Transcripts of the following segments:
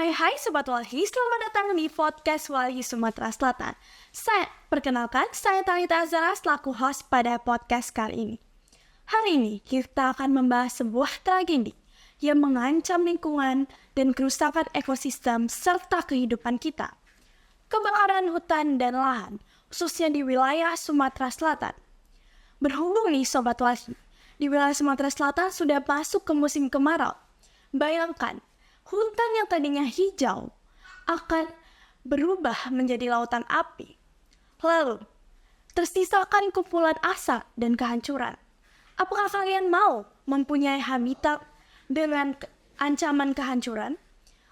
Hai Sobat Walhi, selamat datang di podcast Walhi Sumatera Selatan. Saya Talita Azara selaku host pada podcast kali ini. Hari ini kita akan membahas sebuah tragedi yang mengancam lingkungan dan kerusakan ekosistem serta kehidupan kita. Kebakaran hutan dan lahan, khususnya di wilayah Sumatera Selatan. Berhubung nih Sobat Walhi, di wilayah Sumatera Selatan sudah masuk ke musim kemarau. Bayangkan, hutan yang tadinya hijau akan berubah menjadi lautan api. Lalu, tersisakan kumpulan asap dan kehancuran. Apakah kalian mau mempunyai habitat dengan ancaman kehancuran?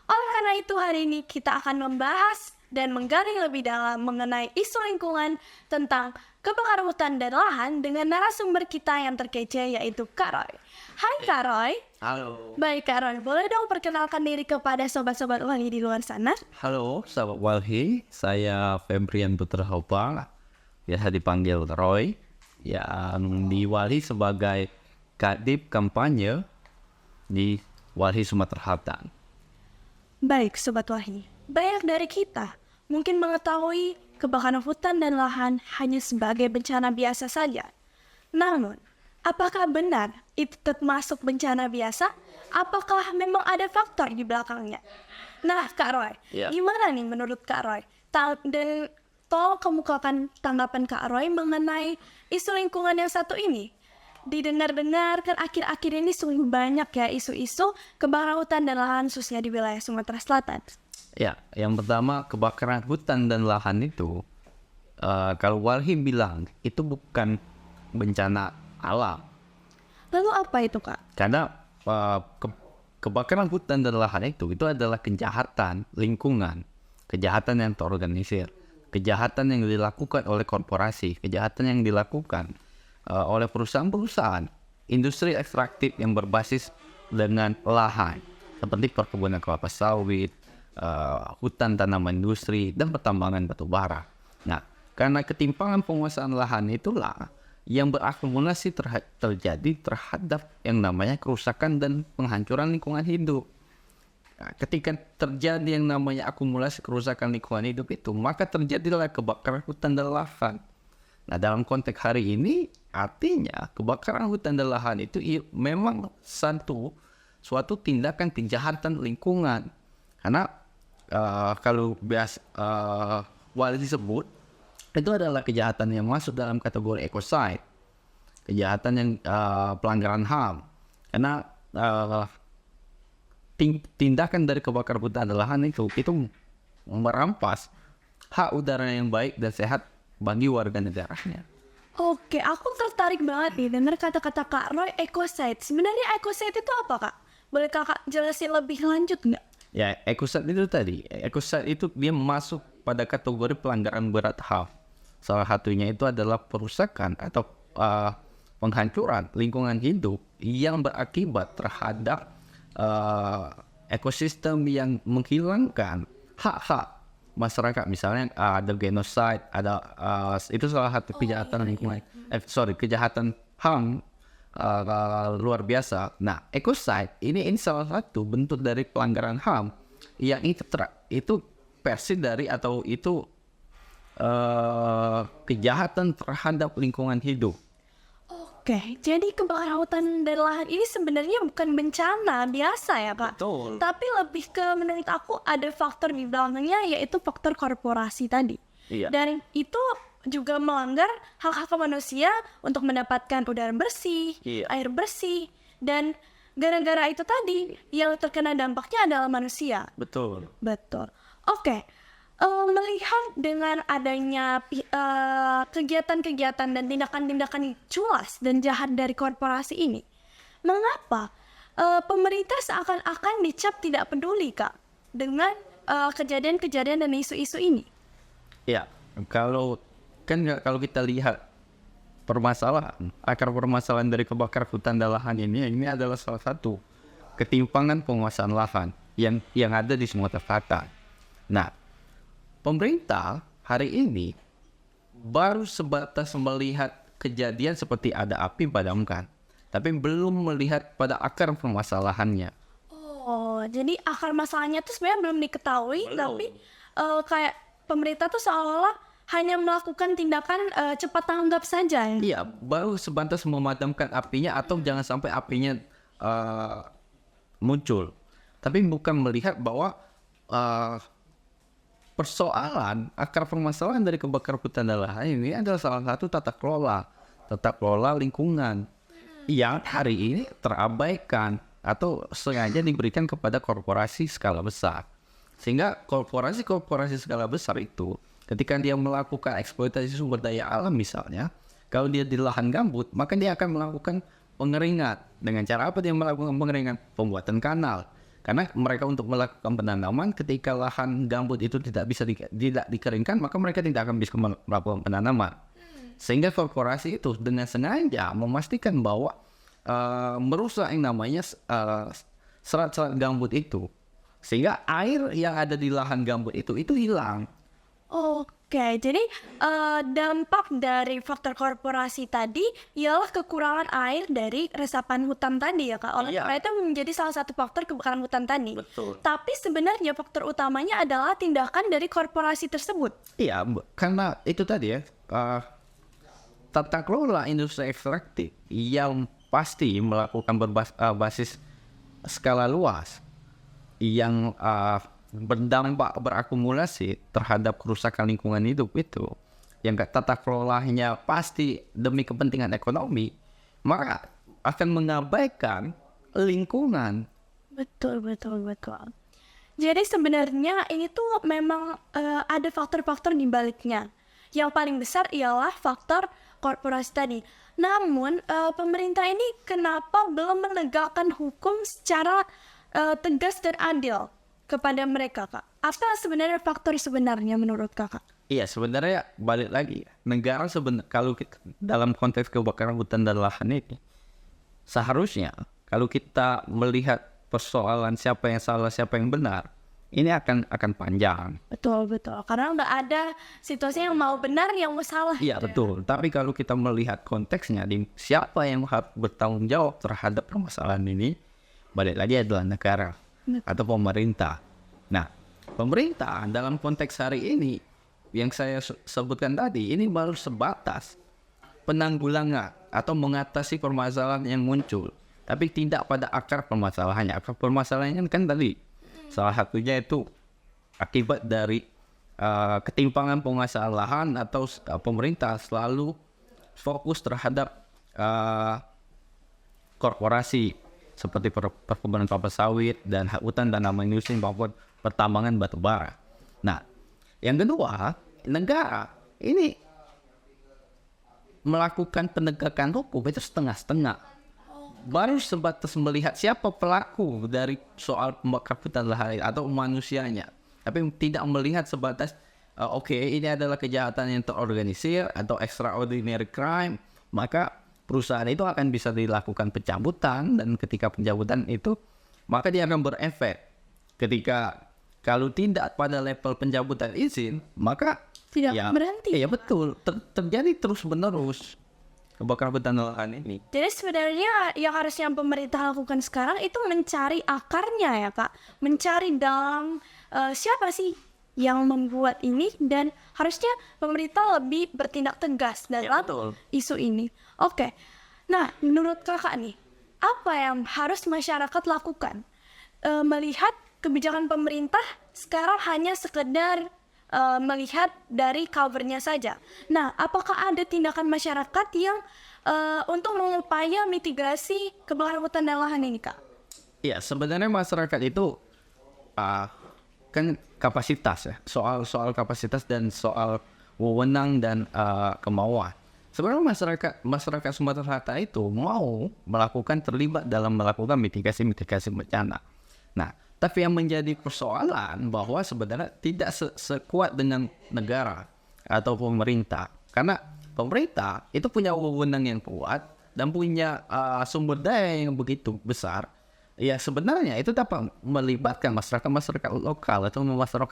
Oleh karena itu, hari ini kita akan membahas dan menggali lebih dalam mengenai isu lingkungan tentang kebakaran hutan dan lahan dengan narasumber kita yang terkece, yaitu Kak Roy. Hai Kak Roy. Halo. Baik Kak Roy, boleh dong perkenalkan diri kepada sobat-sobat Walhi di luar sana? Halo, sahabat Walhi. Saya Febrian Putra Hopang, biasa dipanggil Roy, yang di Walhi sebagai Kadip Kampanye di Walhi Sumatera Selatan. Baik Sobat Walhi, banyak dari kita mungkin mengetahui kebakaran hutan dan lahan hanya sebagai bencana biasa saja. Namun, apakah benar itu termasuk bencana biasa? Apakah memang ada faktor di belakangnya? Nah, Kak Roy, gimana nih menurut Kak Roy? Dan tolong kemukakan tanggapan Kak Roy mengenai isu lingkungan yang satu ini. Didengar-dengar kan akhir-akhir ini sungguh banyak ya isu-isu kebakaran hutan dan lahan khususnya di wilayah Sumatera Selatan. Ya, yang pertama kebakaran hutan dan lahan itu, kalau Walhi bilang itu bukan bencana alam. Lalu apa itu Kak? Karena kebakaran hutan dan lahan itu adalah kejahatan lingkungan, kejahatan yang terorganisir, kejahatan yang dilakukan oleh korporasi, kejahatan yang dilakukan oleh perusahaan-perusahaan industri ekstraktif yang berbasis dengan lahan, seperti perkebunan kelapa sawit, hutan tanaman industri, dan pertambangan batu bara. Nah, karena ketimpangan penguasaan lahan itulah yang berakumulasi terjadi terhadap yang namanya kerusakan dan penghancuran lingkungan hidup. Nah, ketika terjadi yang namanya akumulasi kerusakan lingkungan hidup itu, maka terjadilah kebakaran hutan dan lahan. Nah, dalam konteks hari ini, artinya kebakaran hutan dan lahan itu memang suatu tindakan kejahatan lingkungan. Karena kalau biasa Walhi disebut, itu adalah kejahatan yang masuk dalam kategori ecocide, kejahatan yang pelanggaran HAM. Karena tindakan dari kebakaran hutan dan lahan itu merampas hak udara yang baik dan sehat bagi warga negaranya. Oke, aku tertarik banget nih dengar kata-kata Kak Roy ecocide. Sebenarnya ecocide itu apa Kak? Boleh Kakak jelasin lebih lanjut nggak? Ya, ecocide itu tadi. Ecocide itu dia masuk pada kategori pelanggaran berat HAM. Salah satunya itu adalah perusakan atau penghancuran lingkungan hidup yang berakibat terhadap ekosistem yang menghilangkan hak-hak masyarakat. Misalnya ada genocide, ada itu salah satu kejahatan lingkungan. Kejahatan HAM luar biasa. Nah, ecocide ini salah satu bentuk dari pelanggaran HAM yang itu versi dari atau itu kejahatan terhadap lingkungan hidup. Oke, jadi kebakaran hutan dan lahan ini sebenarnya bukan bencana biasa ya Kak? Betul. Tapi lebih ke menurut aku ada faktor di belakangnya, yaitu faktor korporasi tadi. Iya. Dan itu juga melanggar hak-hak manusia untuk mendapatkan udara bersih, air bersih, dan gara-gara itu tadi yang terkena dampaknya adalah manusia. Betul. Betul. Oke. Melihat dengan adanya kegiatan-kegiatan dan tindakan-tindakan culas dan jahat dari korporasi ini, mengapa pemerintah seakan-akan dicap tidak peduli Kak dengan kejadian-kejadian dan isu-isu ini? Ya, kalau kita lihat akar permasalahan dari kebakaran hutan dan lahan ini adalah salah satu ketimpangan penguasaan lahan yang ada di Sumatera Selatan. Nah, pemerintah hari ini baru sebatas melihat kejadian seperti ada api padamkan, tapi belum melihat pada akar permasalahannya. Oh, Jadi akar masalahnya tuh sebenarnya belum diketahui, tapi kayak pemerintah tuh seolah-olah hanya melakukan tindakan cepat tanggap saja ya. Iya, baru sebatas memadamkan apinya atau jangan sampai apinya muncul. Tapi bukan melihat bahwa persoalan, akar permasalahan dari kebakaran hutan dan lahan ini adalah salah satu tata kelola lingkungan yang hari ini terabaikan atau sengaja diberikan kepada korporasi skala besar. Sehingga korporasi skala besar itu ketika dia melakukan eksploitasi sumber daya alam misalnya, kalau dia di lahan gambut, maka dia akan melakukan pengeringan. Dengan cara apa dia melakukan pengeringan? Pembuatan kanal. Karena mereka untuk melakukan penanaman ketika lahan gambut itu tidak dikeringkan, maka mereka tidak akan bisa melakukan penanaman. Sehingga korporasi itu dengan sengaja memastikan bahwa merusak yang namanya serat-serat gambut itu. Sehingga air yang ada di lahan gambut itu hilang. Oke, jadi dampak dari faktor korporasi tadi ialah kekurangan air dari resapan hutan tadi ya Kak. Oleh karena itu menjadi salah satu faktor kebakaran hutan tadi. Betul. Tapi sebenarnya faktor utamanya adalah tindakan dari korporasi tersebut. Iya, karena itu tadi ya, tata kelola industri ekstraktif yang pasti melakukan berbasis skala luas yang berdampak berakumulasi terhadap kerusakan lingkungan hidup itu, yang tata kelolanya pasti demi kepentingan ekonomi, maka akan mengabaikan lingkungan. Betul. Jadi sebenarnya ini tuh memang ada faktor-faktor di baliknya. Yang paling besar ialah faktor korporasi tadi. Namun pemerintah ini kenapa belum menegakkan hukum secara tegas dan adil kepada mereka, Kak? Apa sebenarnya faktor sebenarnya menurut Kakak? Iya, sebenarnya balik lagi, negara kalau kita, dalam konteks kebakaran hutan dan lahan ini, seharusnya kalau kita melihat persoalan siapa yang salah, siapa yang benar, ini akan panjang. Betul. Karena nggak ada situasi yang mau benar, yang mau salah. Iya, betul. Tapi kalau kita melihat konteksnya, siapa yang harus bertanggung jawab terhadap permasalahan ini, balik lagi adalah negara atau pemerintah. Nah, pemerintah dalam konteks hari ini yang saya sebutkan tadi, ini baru sebatas penanggulangan atau mengatasi permasalahan yang muncul, tapi tidak pada akar permasalahannya. Akar permasalahannya kan tadi salah satunya itu akibat dari ketimpangan penguasaan lahan atau pemerintah selalu fokus terhadap korporasi seperti perkebunan kelapa sawit dan hutan tanaman industri maupun pertambangan batu bara. Nah, yang kedua, negara ini melakukan penegakan hukum itu setengah-setengah. Baru sebatas melihat siapa pelaku dari soal pembakaran hutan lahan atau manusianya, tapi tidak melihat sebatas ini adalah kejahatan yang terorganisir atau extraordinary crime, maka perusahaan itu akan bisa dilakukan pencabutan, dan ketika pencabutan itu maka dia akan berefek. Ketika kalau tidak pada level pencabutan izin, maka tidak berhenti. Iya, betul, terjadi terus menerus kebakaran hutan dan lahan ini. Jadi sebenarnya yang harusnya pemerintah lakukan sekarang itu mencari akarnya ya Kak, mencari dalam siapa sih yang membuat ini, dan harusnya pemerintah lebih bertindak tegas dalam isu ini. Oke. Nah, menurut Kakak nih, apa yang harus masyarakat lakukan? Melihat kebijakan pemerintah sekarang hanya sekedar melihat dari covernya saja. Nah, apakah ada tindakan masyarakat yang untuk mengupaya mitigasi kebakaran hutan dan lahan ini, Kak? Iya, sebenarnya masyarakat itu kan kapasitas ya, soal kapasitas dan soal wewenang dan kemauan. Sebenarnya masyarakat Sumatera Selatan itu mau terlibat dalam melakukan mitigasi bencana. Nah, tapi yang menjadi persoalan bahwa sebenarnya tidak sekuat dengan negara atau pemerintah, karena pemerintah itu punya wewenang yang kuat dan punya sumber daya yang begitu besar. Ya, sebenarnya itu dapat melibatkan masyarakat lokal atau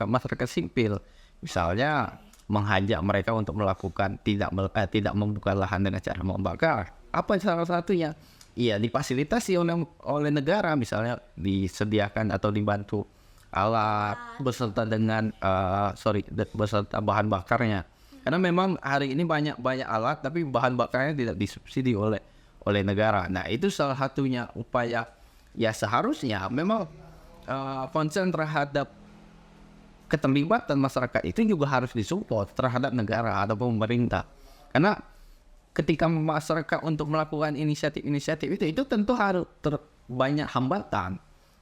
masyarakat sipil, misalnya mengajak mereka untuk melakukan tidak membuka lahan dengan cara membakar. Apa salah satunya? iya difasilitasi oleh negara, misalnya disediakan atau dibantu alat beserta dengan beserta bahan bakarnya. Karena memang hari ini banyak alat tapi bahan bakarnya tidak disubsidi oleh negara. Nah, itu salah satunya upaya ya seharusnya memang concern terhadap keterlibatan masyarakat itu juga harus disupport terhadap negara atau pemerintah. Karena ketika masyarakat untuk melakukan inisiatif itu tentu harus banyak hambatan.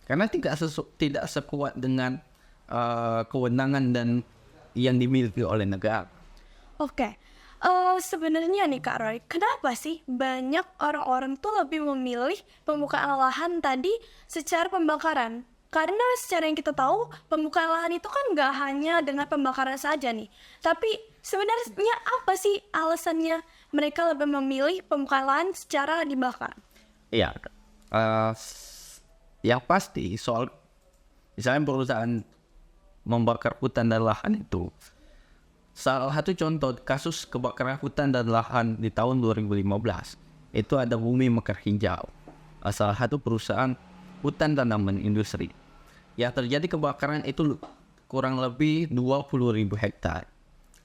Karena tidak sekuat dengan kewenangan dan yang dimiliki oleh negara. Oke. Sebenarnya nih Kak Roy, kenapa sih banyak orang-orang tuh lebih memilih pembukaan lahan tadi secara pembakaran? Karena secara yang kita tahu, pembukaan lahan itu kan nggak hanya dengan pembakaran saja nih. Tapi sebenarnya apa sih alasannya mereka lebih memilih pembukaan lahan secara dibakar? Iya, yang pasti soal misalnya perusahaan membakar hutan dan lahan itu, salah satu contoh kasus kebakaran hutan dan lahan di tahun 2015 itu ada Bumi Mekar Hijau, salah satu perusahaan hutan tanaman industri. Yang terjadi kebakaran itu kurang lebih 20.000 hektar.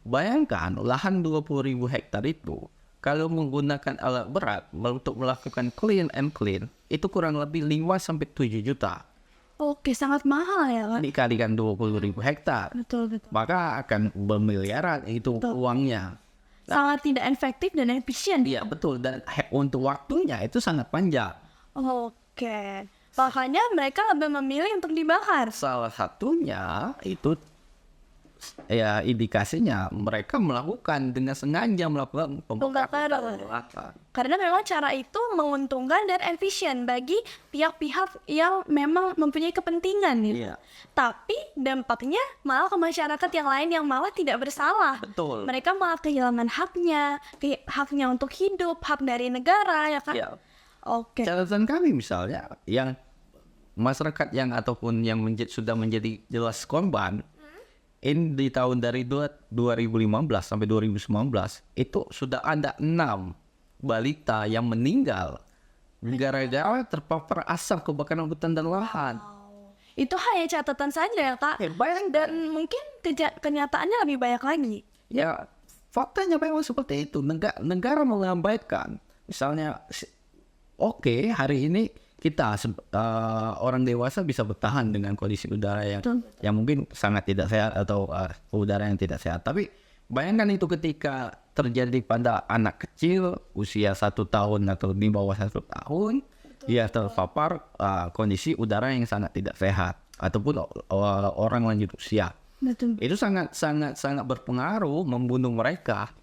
Bayangkan lahan 20.000 hektar itu kalau menggunakan alat berat untuk melakukan clean and clean itu kurang lebih 5-7 juta. Oke, sangat mahal ya Kak? Dikalikan 20.000 hektar. Betul. Maka akan bermiliaran itu uangnya. Sangat tidak efektif dan efisien. Iya betul, dan untuk waktunya itu sangat panjang. Oke, makanya mereka lebih memilih untuk dibakar. Salah satunya itu ya indikasinya mereka melakukan dengan sengaja melakukan pembakaran. Karena memang cara itu menguntungkan dan efisien bagi pihak-pihak yang memang mempunyai kepentingan gitu. Iya. Tapi dampaknya malah ke masyarakat yang lain yang malah tidak bersalah. Betul. Mereka malah kehilangan haknya untuk hidup, hak dari negara ya kan? Iya. Oke. Catatan kami misalnya yang masyarakat yang ataupun yang sudah menjadi jelas korban ini di tahun dari 2015 sampai 2019 itu sudah ada 6 balita yang meninggal gara-gara terpapar asap kebakaran hutan dan lahan. Itu hanya catatan saja ya Kak. Bayangkan. Dan mungkin kenyataannya lebih banyak lagi. Ya faktanya memang seperti itu. Negara mengabaikan. Misalnya, oke, hari ini kita orang dewasa bisa bertahan dengan kondisi udara yang mungkin sangat tidak sehat atau udara yang tidak sehat. Tapi bayangkan itu ketika terjadi pada anak kecil usia 1 tahun atau di bawah 1 tahun, dia terpapar kondisi udara yang sangat tidak sehat ataupun orang lanjut usia. Betul. Itu sangat berpengaruh membunuh mereka.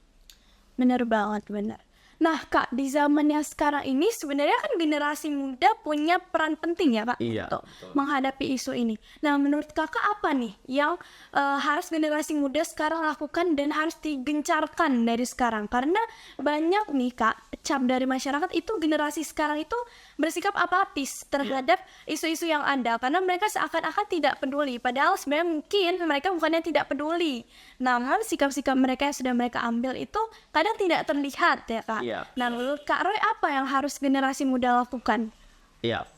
Benar banget, benar. Nah Kak, di zaman yang sekarang ini sebenarnya kan generasi muda punya peran penting ya Kak untuk menghadapi isu ini. Nah menurut Kakak apa nih yang harus generasi muda sekarang lakukan dan harus digencarkan dari sekarang? Karena banyak nih Kak, cap dari masyarakat itu generasi sekarang itu bersikap apatis terhadap isu-isu yang ada. Karena mereka seakan-akan tidak peduli. Padahal sebenarnya mungkin mereka bukannya tidak peduli. Namun sikap-sikap mereka yang sudah mereka ambil itu kadang tidak terlihat ya Kak. Nah, menurut Kak Roy apa yang harus generasi muda lakukan? Iya,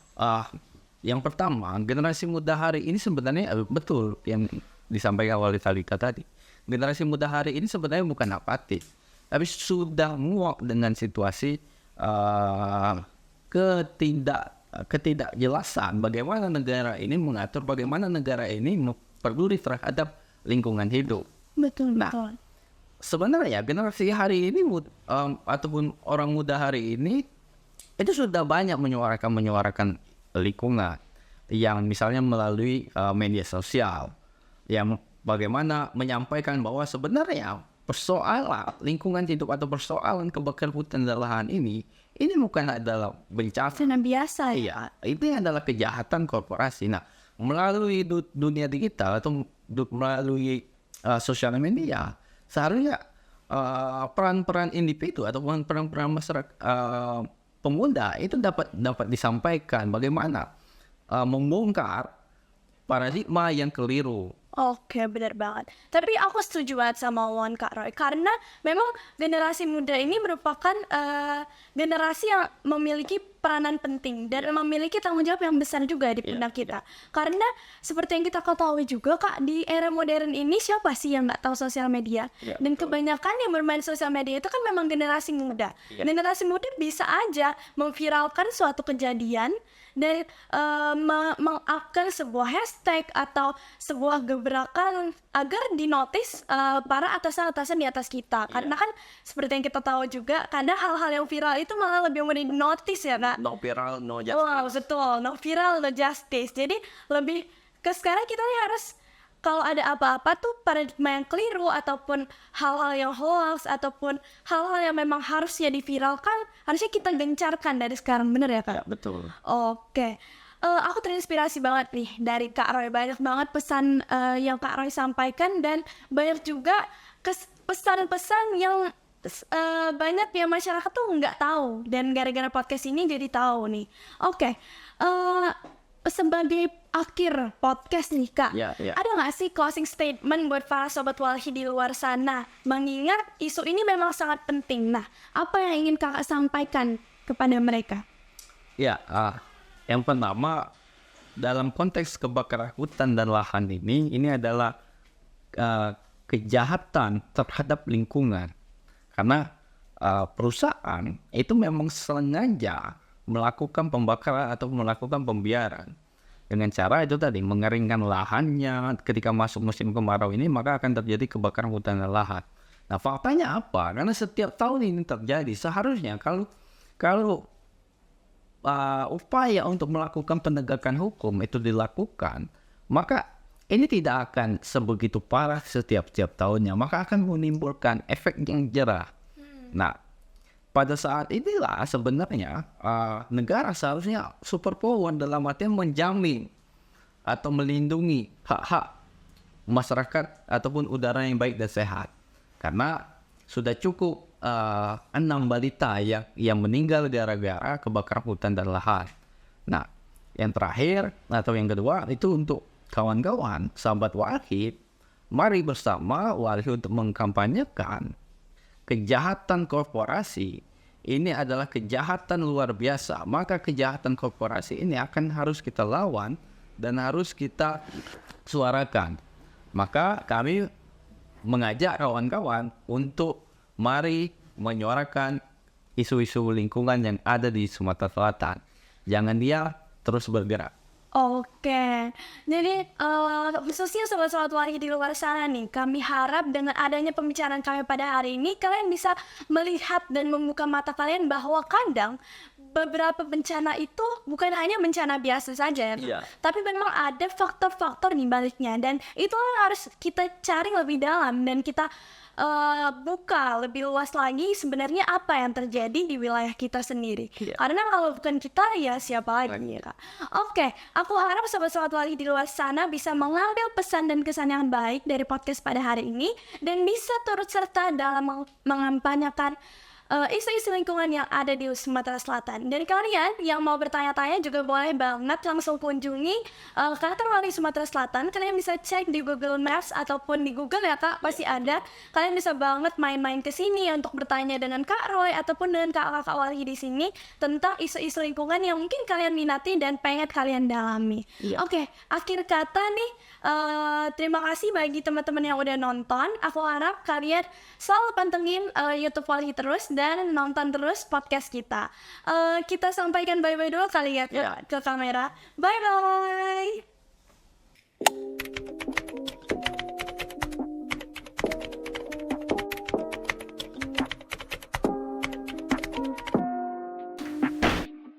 yang pertama generasi muda hari ini sebenarnya betul yang disampaikan oleh Talita tadi. Generasi muda hari ini sebenarnya bukan apatis, tapi sudah muak dengan situasi ketidakjelasan bagaimana negara ini mengatur, bagaimana negara ini peduli terhadap lingkungan hidup. Betul. Sebenarnya generasi hari ini ataupun orang muda hari ini itu sudah banyak menyuarakan lingkungan yang misalnya melalui media sosial yang bagaimana menyampaikan bahwa sebenarnya persoalan lingkungan hidup atau persoalan kebakaran hutan dan lahan ini bukan adalah bencana biasa ya. Iya, itu adalah kejahatan korporasi. Nah, melalui dunia digital atau melalui sosial media seharusnya peran-peran individu atau peran-peran masyarakat pemuda itu dapat disampaikan bagaimana membongkar paradigma yang keliru. Oke, benar banget. Tapi aku setuju banget sama omongan Kak Roy karena memang generasi muda ini merupakan generasi yang memiliki peranan penting dan memiliki tanggung jawab yang besar juga di pundak kita. Karena seperti yang kita ketahui juga Kak, di era modern ini siapa sih yang nggak tahu sosial media? Dan kebanyakan yang bermain sosial media itu kan memang generasi muda. Generasi muda bisa aja memviralkan suatu kejadian dan meng-up-kan sebuah hashtag atau sebuah gebrakan agar dinotis para atasan-atasan di atas kita. Karena kan seperti yang kita tahu juga, kadang hal-hal yang viral itu malah lebih mudah dinotis ya Kak. No viral, no justice. Wow, betul. No viral, no justice. Jadi lebih ke sekarang kita nih harus, kalau ada apa-apa tuh paradigma yang keliru ataupun hal-hal yang hoax ataupun hal-hal yang memang harusnya diviralkan, harusnya kita gencarkan dari sekarang, bener ya Kak? Ya, betul. Oke. Aku terinspirasi banget nih dari Kak Roy. Banyak banget pesan yang Kak Roy sampaikan dan banyak juga pesan-pesan yang banyak yang masyarakat tuh nggak tahu. Dan gara-gara podcast ini jadi tahu nih. Oke. Sebagai akhir podcast nih Kak, ada nggak sih closing statement buat para sobat Walhi di luar sana? Mengingat isu ini memang sangat penting. Nah, apa yang ingin Kakak sampaikan kepada mereka? Ya, yang pertama dalam konteks kebakaran hutan dan lahan ini adalah kejahatan terhadap lingkungan. Karena perusahaan itu memang sengaja melakukan pembakaran atau melakukan pembiaran dengan cara itu tadi, mengeringkan lahannya. Ketika masuk musim kemarau ini maka akan terjadi kebakaran hutan dan lahan. Nah, faktanya apa? Karena setiap tahun ini terjadi. Seharusnya kalau upaya untuk melakukan penegakan hukum itu dilakukan, maka ini tidak akan sebegitu parah setiap tahunnya, maka akan menimbulkan efek yang jerah. Nah, pada saat inilah sebenarnya negara seharusnya super power dalam artian menjamin atau melindungi hak-hak masyarakat ataupun udara yang baik dan sehat. Karena sudah cukup 6 balita yang meninggal gara-gara kebakaran hutan dan lahan. Nah, yang terakhir atau yang kedua itu untuk kawan-kawan, sahabat Walhi, mari bersama Walhi untuk mengkampanyekan kejahatan korporasi. Ini adalah kejahatan luar biasa. Maka kejahatan korporasi ini harus kita lawan dan harus kita suarakan. Maka kami mengajak kawan-kawan untuk mari menyuarakan isu-isu lingkungan yang ada di Sumatera Selatan. Jangan dia terus bergerak. Oke, jadi khususnya sobat-sobat Walhi di luar sana nih, kami harap dengan adanya pembicaraan kami pada hari ini, kalian bisa melihat dan membuka mata kalian bahwa kadang beberapa bencana itu bukan hanya bencana biasa saja, tapi memang ada faktor-faktor di baliknya, dan itu harus kita cari lebih dalam dan kita buka lebih luas lagi sebenarnya apa yang terjadi di wilayah kita sendiri. Karena kalau bukan kita, ya siapa lagi ya Kak? Oke, aku harap sobat-sobat Walhi di luar sana bisa mengambil pesan dan kesan yang baik dari podcast pada hari ini dan bisa turut serta dalam mengampanyakan isu-isu lingkungan yang ada di Sumatera Selatan. Dan kalian yang mau bertanya-tanya juga boleh banget langsung kunjungi kantor Walhi Sumatera Selatan. Kalian bisa cek di Google Maps ataupun di Google ya Kak, pasti ada. Kalian bisa banget main-main ke sini untuk bertanya dengan Kak Roy ataupun dengan kakak-kakak Walhi di sini tentang isu-isu lingkungan yang mungkin kalian minati dan pengen kalian dalami. Oke, akhir kata nih, terima kasih bagi teman-teman yang udah nonton. Aku harap kalian selalu pantengin YouTube Walhi terus dan nonton terus podcast kita. Kita sampaikan bye-bye dulu kali ya ke kamera. Bye-bye!